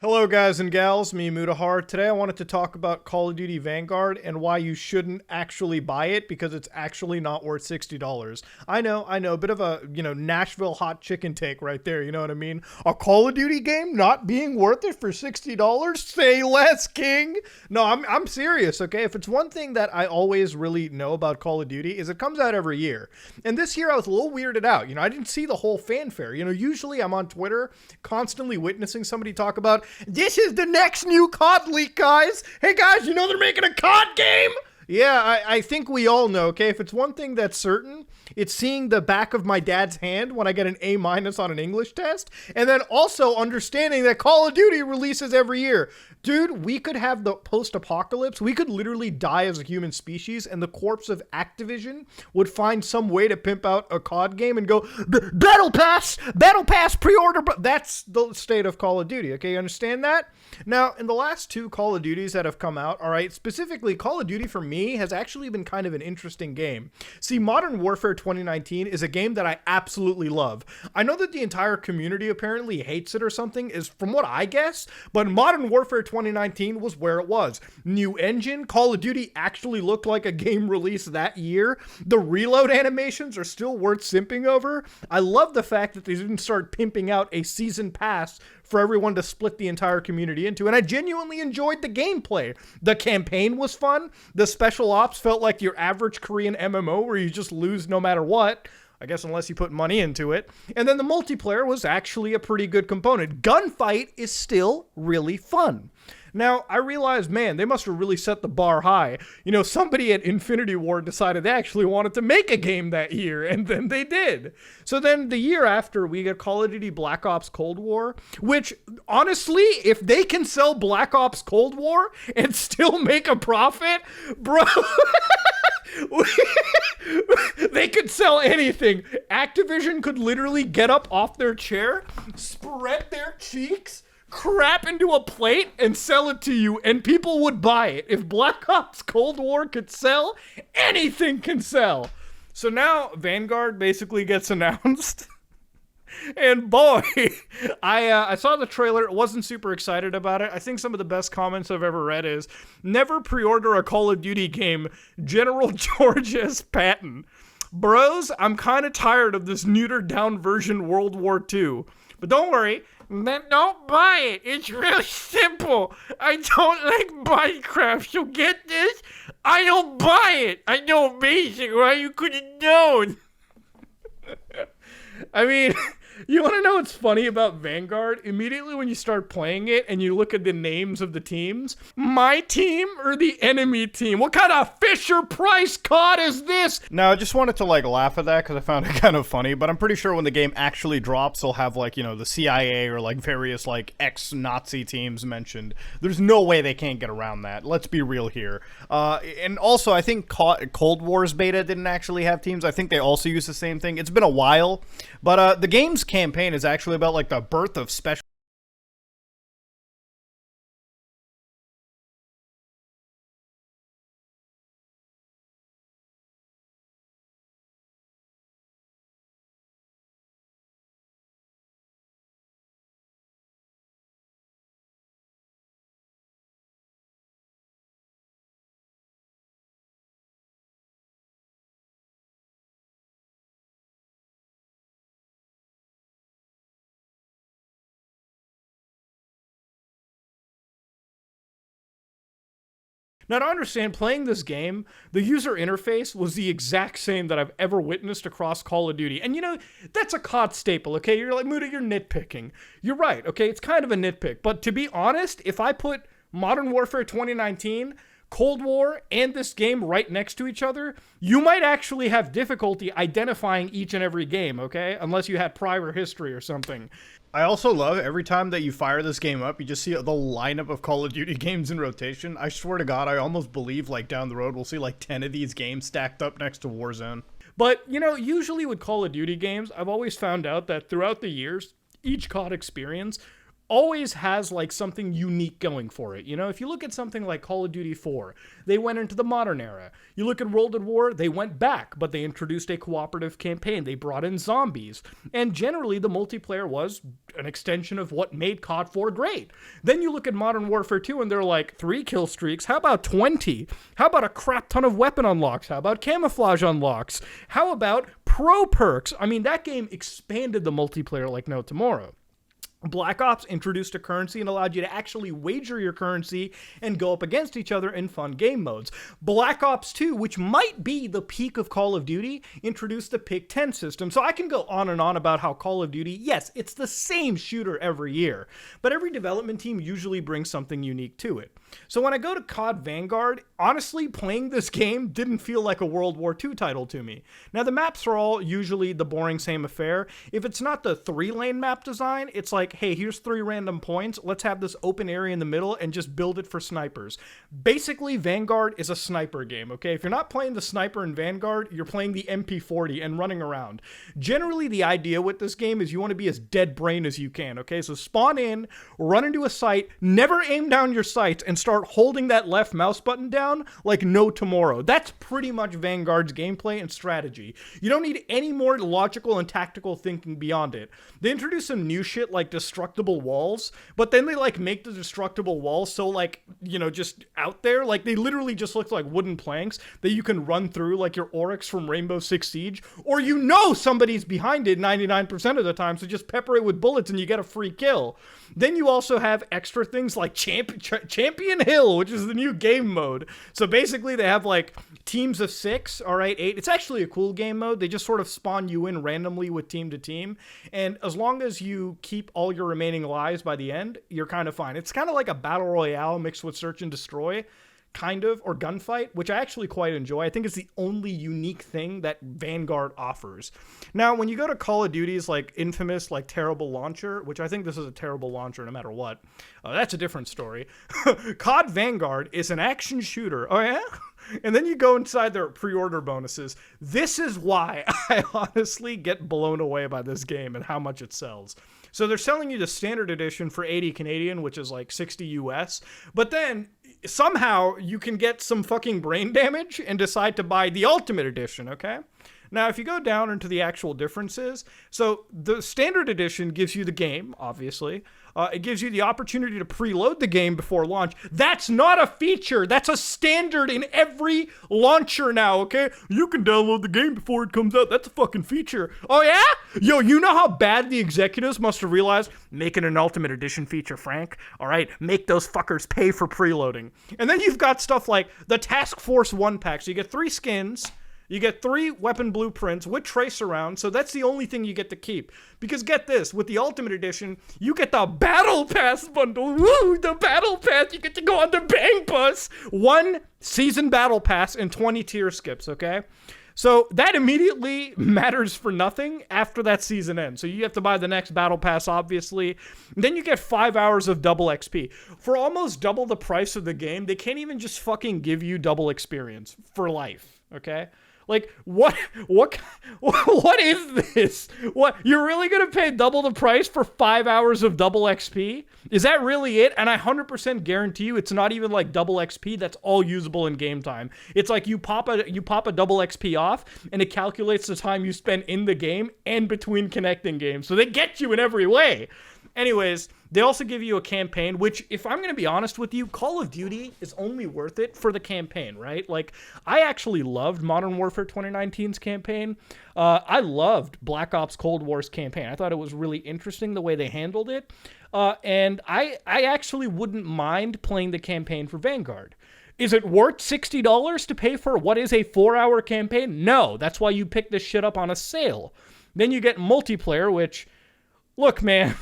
Hello guys and gals, me Mutahar. Today I wanted to talk about Call of Duty Vanguard and why you shouldn't actually buy it because it's actually not worth $60. I know, a bit of a, Nashville hot chicken take right there, you know what I mean? A Call of Duty game not being worth it for $60? Say less, king! No, I'm serious, okay? If it's one thing that I always really know about Call of Duty is it comes out every year. And this year I was a little weirded out, I didn't see the whole fanfare. Usually I'm on Twitter constantly witnessing somebody talk about this is the next new COD leak, guys. Hey, guys, they're making a COD game? Yeah, I think we all know, okay? If it's one thing that's certain, it's seeing the back of my dad's hand when I get an A- on an English test, and then also understanding that Call of Duty releases every year. Dude, we could have the post-apocalypse. We could literally die as a human species, and the corpse of Activision would find some way to pimp out a COD game and go, Battle Pass! Battle Pass pre-order! That's the state of Call of Duty, okay? You understand that? Now, in the last two Call of Duties that have come out, all right, specifically Call of Duty for me has actually been kind of an interesting game. See, Modern Warfare 2019 is a game that I absolutely love. I know that the entire community apparently hates it or something, is from what I guess, but Modern Warfare 2019 was where it was. New engine, Call of Duty actually looked like a game released that year. The reload animations are still worth simping over. I love the fact that they didn't start pimping out a season pass for everyone to split the entire community into, and I genuinely enjoyed the gameplay. The campaign was fun. The special ops felt like your average Korean MMO where you just lose no matter what. I guess unless you put money into it. And then the multiplayer was actually a pretty good component. Gunfight is still really fun. Now, I realized, man, they must have really set the bar high. Somebody at Infinity Ward decided they actually wanted to make a game that year, and then they did. So then the year after, we get Call of Duty Black Ops Cold War, which, honestly, if they can sell Black Ops Cold War and still make a profit, bro... They could sell anything. Activision could literally get up off their chair, spread their cheeks, crap into a plate, and sell it to you, and people would buy it. If Black Ops Cold War could sell, anything can sell. So now Vanguard basically gets announced. And boy, I saw the trailer, wasn't super excited about it. I think some of the best comments I've ever read is, never pre-order a Call of Duty game, General George S. Patton. Bros, I'm kind of tired of this neutered down version World War II. But don't worry, then don't buy it. It's really simple. I don't like Minecraft, so get this? I don't buy it. I know basic, right? You could have known. I mean... You want to know what's funny about Vanguard? Immediately when you start playing it and you look at the names of the teams, my team or the enemy team? What kind of Fisher-Price COD is this? Now, I just wanted to laugh at that because I found it kind of funny, but I'm pretty sure when the game actually drops, they'll have the CIA or various ex-Nazi teams mentioned. There's no way they can't get around that. Let's be real here. And also, I think Cold War's beta didn't actually have teams. I think they also use the same thing. It's been a while, but the game's campaign is actually about the birth of special Now, to understand, playing this game, the user interface was the exact same that I've ever witnessed across Call of Duty. And that's a COD staple, okay? You're like, Muda, you're nitpicking. You're right, okay? It's kind of a nitpick. But to be honest, if I put Modern Warfare 2019, Cold War, and this game right next to each other, you might actually have difficulty identifying each and every game, okay? Unless you had prior history or something. I also love every time that you fire this game up, you just see the lineup of Call of Duty games in rotation. I swear to God, I almost believe down the road we'll see 10 of these games stacked up next to Warzone. But, usually with Call of Duty games, I've always found out that throughout the years, each COD experience always has like something unique going for it. You know, if you look at something like Call of Duty 4, they went into the modern era. You look at World at War, they went back, but they introduced a cooperative campaign. They brought in zombies. And generally, the multiplayer was an extension of what made COD 4 great. Then you look at Modern Warfare 2 and they're like, 3 kill streaks? How about 20? How about a crap ton of weapon unlocks? How about camouflage unlocks? How about pro perks? I mean, that game expanded the multiplayer like no tomorrow. Black Ops introduced a currency and allowed you to actually wager your currency and go up against each other in fun game modes. Black Ops 2, which might be the peak of Call of Duty, introduced the Pick 10 system. So I can go on and on about how Call of Duty, yes, it's the same shooter every year, but every development team usually brings something unique to it. So when I go to COD Vanguard, honestly, playing this game didn't feel like a World War II title to me. Now, the maps are all usually the boring same affair. If it's not the 3-lane map design, it's like, hey, here's 3 random points. Let's have this open area in the middle and just build it for snipers. Basically, Vanguard is a sniper game, okay? If you're not playing the sniper in Vanguard, you're playing the MP40 and running around. Generally, the idea with this game is you want to be as dead brain as you can, okay? So spawn in, run into a site, never aim down your sights, and start holding that left mouse button down like no tomorrow. That's pretty much Vanguard's gameplay and strategy. You don't need any more logical and tactical thinking beyond it. They introduced some new shit like destructible walls, but then they like make the destructible walls so like, you know, just out there. Like they literally just look like wooden planks that you can run through like your Oryx from Rainbow Six Siege, or you know somebody's behind it 99% of the time, so just pepper it with bullets and you get a free kill. Then you also have extra things like Champion Hill, which is the new game mode. So basically they have like teams of 6, all right, 8. It's actually a cool game mode. They just sort of spawn you in randomly with team to team. And as long as you keep all your remaining lives by the end, you're kind of fine. It's kind of like a battle royale mixed with search and destroy, kind of, or gunfight, which I actually quite enjoy. I think it's the only unique thing that Vanguard offers. Now, when you go to Call of Duty's like infamous, like terrible launcher, which I think this is a terrible launcher no matter what, that's a different story. COD Vanguard is an action shooter. Oh yeah? And then you go inside their pre-order bonuses. This is why I honestly get blown away by this game and how much it sells. So they're selling you the standard edition for 80 Canadian, which is like 60 US. But then somehow you can get some fucking brain damage and decide to buy the ultimate edition, okay? Now, if you go down into the actual differences, so the standard edition gives you the game, obviously. It gives you the opportunity to preload the game before launch. That's not a feature. That's a standard in every launcher now, okay? You can download the game before it comes out. That's a fucking feature. Oh, yeah? Yo, you know how bad the executives must have realized? Making an Ultimate Edition feature, Frank. All right, make those fuckers pay for preloading. And then you've got stuff like the Task Force 1 pack. So you get 3 skins. You get 3 weapon blueprints with tracer rounds, so that's the only thing you get to keep. Because get this, with the Ultimate Edition, you get the Battle Pass bundle. Woo, the Battle Pass, you get to go on the Bang Bus. 1 season Battle Pass and 20 tier skips, okay? So that immediately matters for nothing after that season ends. So you have to buy the next Battle Pass, obviously. Then you get 5 hours of double XP. For almost double the price of the game, they can't even just fucking give you double experience for life, okay? Like, what is this? What, you're really going to pay double the price for 5 hours of double XP? Is that really it? And I 100% guarantee you it's not even like double XP that's all usable in game time. It's like you pop a double XP off and it calculates the time you spend in the game and between connecting games. So they get you in every way. Anyways, they also give you a campaign, which, if I'm going to be honest with you, Call of Duty is only worth it for the campaign, right? Like, I actually loved Modern Warfare 2019's campaign. I loved Black Ops Cold War's campaign. I thought it was really interesting the way they handled it. And I actually wouldn't mind playing the campaign for Vanguard. Is it worth $60 to pay for what is a 4-hour campaign? No, that's why you pick this shit up on a sale. Then you get multiplayer, which, look, man,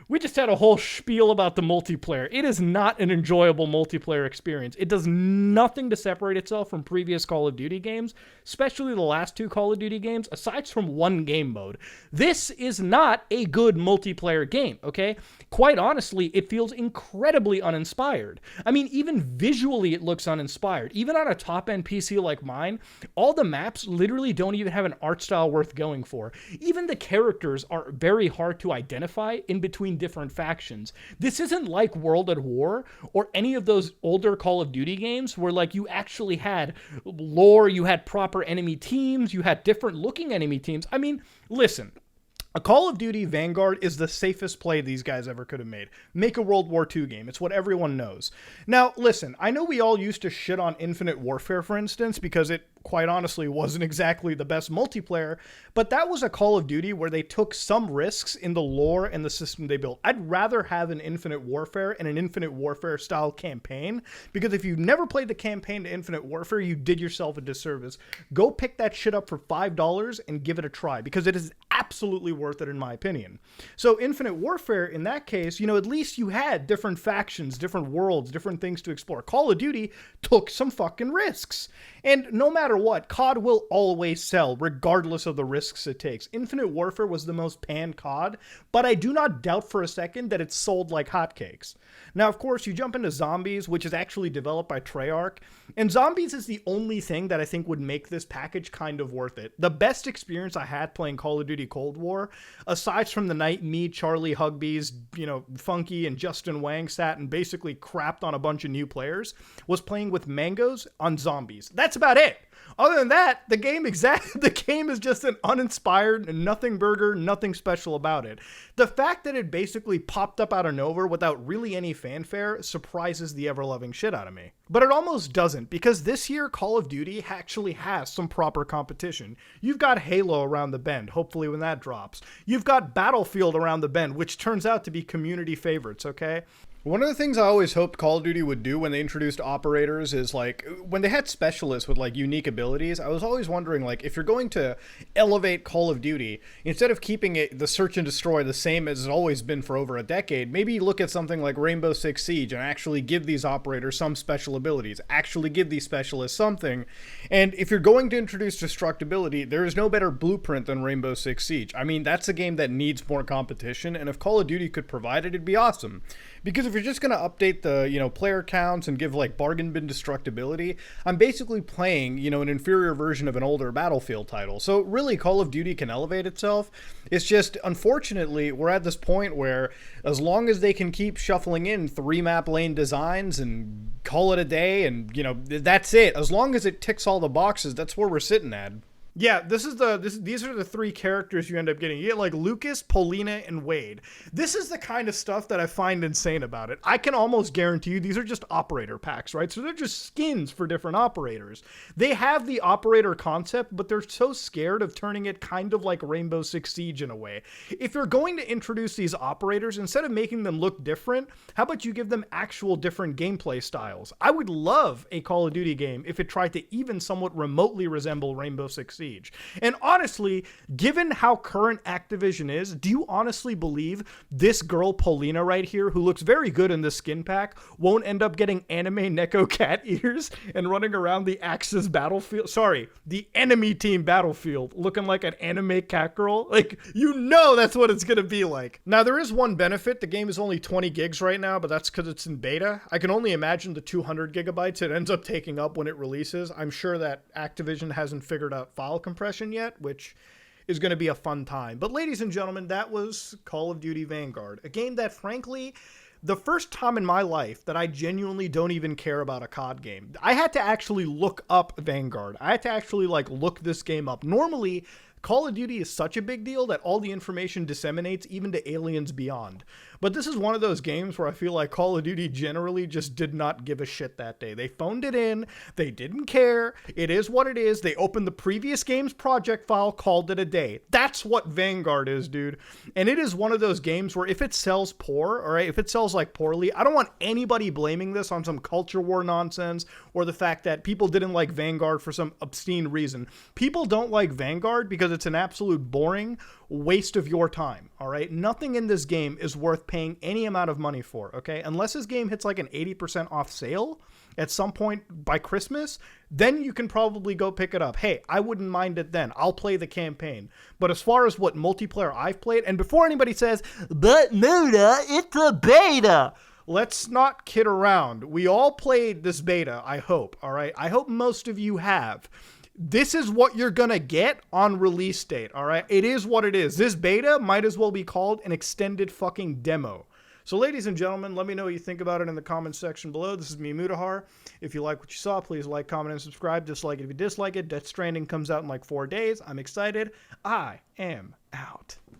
we just had a whole spiel about the multiplayer. It is not an enjoyable multiplayer experience. It does nothing to separate itself from previous Call of Duty games, especially the last 2 Call of Duty games, aside from 1 game mode. This is not a good multiplayer game, okay? Quite honestly, it feels incredibly uninspired. I mean, even visually it looks uninspired. Even on a top-end PC like mine, all the maps literally don't even have an art style worth going for. Even the characters are very hard to identify in between 15 different factions. This isn't like World at War or any of those older Call of Duty games where like you actually had lore, you had proper enemy teams, you had different looking enemy teams. I mean, listen. A Call of Duty Vanguard is the safest play these guys ever could have made. Make a World War II game. It's what everyone knows. Now, listen, I know we all used to shit on Infinite Warfare, for instance, because it quite honestly wasn't exactly the best multiplayer, but that was a Call of Duty where they took some risks in the lore and the system they built. I'd rather have an Infinite Warfare and an Infinite Warfare style campaign, because if you've never played the campaign to Infinite Warfare, you did yourself a disservice. Go pick that shit up for $5 and give it a try, because it is absolutely worth it in my opinion. So Infinite Warfare, in that case, you know, at least you had different factions, different worlds, different things to explore. Call of Duty took some fucking risks. And no matter what, COD will always sell, regardless of the risks it takes. Infinite Warfare was the most panned COD, but I do not doubt for a second that it sold like hotcakes. Now, of course, you jump into Zombies, which is actually developed by Treyarch, and Zombies is the only thing that I think would make this package kind of worth it. The best experience I had playing Call of Duty Cold War, aside from the night me, Charlie Hugbees, you know, Funky, and Justin Wang sat and basically crapped on a bunch of new players, was playing with Mangoes on Zombies. That's about it. Other than that, the game is just an uninspired, nothing burger, nothing special about it. The fact that it basically popped up out of nowhere without really any fanfare surprises the ever-loving shit out of me. But it almost doesn't, because this year Call of Duty actually has some proper competition. You've got Halo around the bend, hopefully when that drops. You've got Battlefield around the bend, which turns out to be community favorites, okay? One of the things I always hoped Call of Duty would do when they introduced operators is, like, when they had specialists with, like, unique abilities, I was always wondering, like, if you're going to elevate Call of Duty, instead of keeping it the search and destroy the same as it's always been for over a decade, maybe look at something like Rainbow Six Siege and actually give these operators some special abilities, actually give these specialists something. And if you're going to introduce destructibility, there is no better blueprint than Rainbow Six Siege. I mean, that's a game that needs more competition, and if Call of Duty could provide it, it'd be awesome. Because if you're just going to update the, you know, player counts and give, like, bargain bin destructibility, I'm basically playing, you know, an inferior version of an older Battlefield title. So really, Call of Duty can elevate itself. It's just, unfortunately, we're at this point where as long as they can keep shuffling in 3-map lane designs and call it a day and, you know, that's it. As long as it ticks all the boxes, that's where we're sitting at. Yeah, these are the three characters you end up getting. You get like Lucas, Paulina, and Wade. This is the kind of stuff that I find insane about it. I can almost guarantee you these are just operator packs, right? So they're just skins for different operators. They have the operator concept, but they're so scared of turning it kind of like Rainbow Six Siege in a way. If you're going to introduce these operators, instead of making them look different, how about you give them actual different gameplay styles? I would love a Call of Duty game if it tried to even somewhat remotely resemble Rainbow Six Siege. And honestly, given how current Activision is, do you honestly believe this girl Paulina right here, who looks very good in this skin pack, won't end up getting anime Neko cat ears and running around the Axis battlefield? Sorry, the enemy team battlefield, looking like an anime cat girl? Like, you know that's what it's gonna be like. Now, there is one benefit. The game is only 20 gigs right now, but that's because it's in beta. I can only imagine the 200 gigabytes it ends up taking up when it releases. I'm sure that Activision hasn't figured out file compression yet, which is going to be a fun time. But ladies and gentlemen, that was Call of Duty Vanguard, a game that frankly, the first time in my life that I genuinely don't even care about a COD game. I had to actually look up Vanguard. I had to actually like look this game up. Normally, Call of Duty is such a big deal that all the information disseminates even to aliens beyond. But this is one of those games where I feel like Call of Duty generally just did not give a shit that day. They phoned it in. They didn't care. It is what it is. They opened the previous game's project file, called it a day. That's what Vanguard is, dude. And it is one of those games where if it sells poor, all right, if it sells like poorly, I don't want anybody blaming this on some culture war nonsense or the fact that people didn't like Vanguard for some obscene reason. People don't like Vanguard because it's an absolute boring waste of your time, all right? Nothing in this game is worth paying any amount of money for, okay? Unless this game hits like an 80% off sale at some point by Christmas, then you can probably go pick it up. Hey, I wouldn't mind it then. I'll play the campaign. But as far as what multiplayer I've played, and before anybody says, but Muda, it's a beta, let's not kid around. We all played this beta, I hope, all right? I hope most of you have. this is what you're going to get on release date, all right? It is what it is. This beta might as well be called an extended fucking demo. So ladies and gentlemen, let me know what you think about it in the comments section below. This is me, Mutahar. If you like what you saw, please like, comment, and subscribe. Dislike it if you dislike it. Death Stranding comes out in like 4 days. I'm excited. I am out.